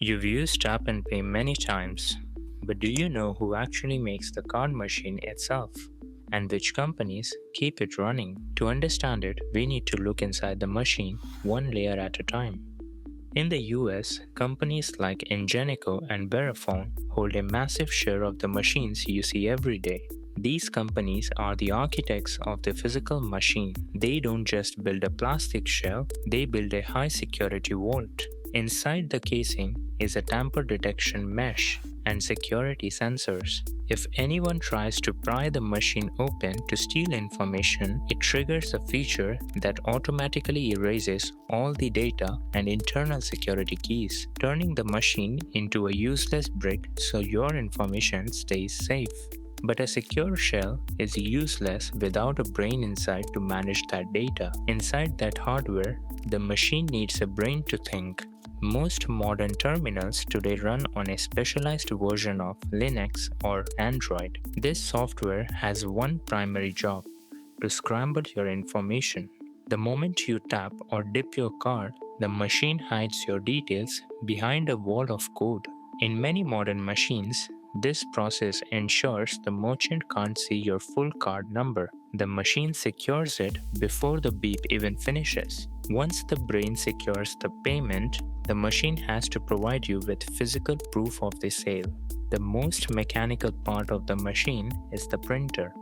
You've used Tap and Pay many times, but do you know who actually makes the card machine itself? And which companies keep it running? To understand it, we need to look inside the machine one layer at a time. In the US, companies like Ingenico and Verifone hold a massive share of the machines you see every day. These companies are the architects of the physical machine. They don't just build a plastic shell, they build a high security vault. Inside the casing is a tamper detection mesh and security sensors. If anyone tries to pry the machine open to steal information, it triggers a feature that automatically erases all the data and internal security keys, turning the machine into a useless brick so your information stays safe. But a secure shell is useless without a brain inside to manage that data. Inside that hardware, the machine needs a brain to think. Most modern terminals today run on a specialized version of Linux or Android. This software has one primary job: to scramble your information. The moment you tap or dip your card, the machine hides your details behind a wall of code. In many modern machines, this process ensures the merchant can't see your full card number. The machine secures it before the beep even finishes. Once the brain secures the payment, the machine has to provide you with physical proof of the sale. The most mechanical part of the machine is the printer.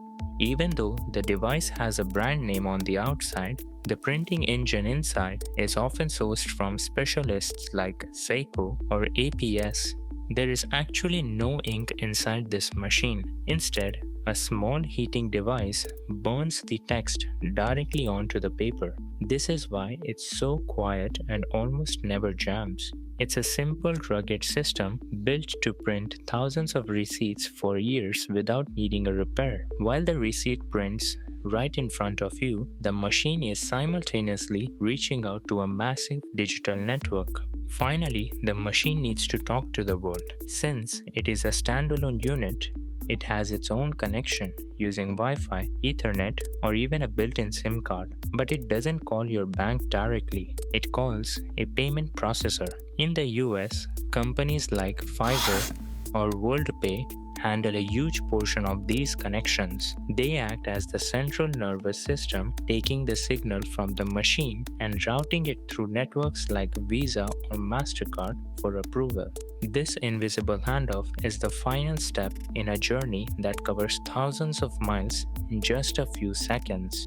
Even though the device has a brand name on the outside, the printing engine inside is often sourced from specialists like Seiko or APS. There is actually no ink inside this machine. Instead, a small heating device burns the text directly onto the paper. This is why it's so quiet and almost never jams. It's a simple, rugged system built to print thousands of receipts for years without needing a repair. While the receipt prints right in front of you, the machine is simultaneously reaching out to a massive digital network. Finally, the machine needs to talk to the world. Since it is a standalone unit, it has its own connection using Wi-Fi, Ethernet, or even a built-in SIM card. But it doesn't call your bank directly. It calls a payment processor. In the US, companies like Fiserv or Worldpay handle a huge portion of these connections. They act as the central nervous system, taking the signal from the machine and routing it through networks like Visa or MasterCard for approval. This invisible handoff is the final step in a journey that covers thousands of miles in just a few seconds.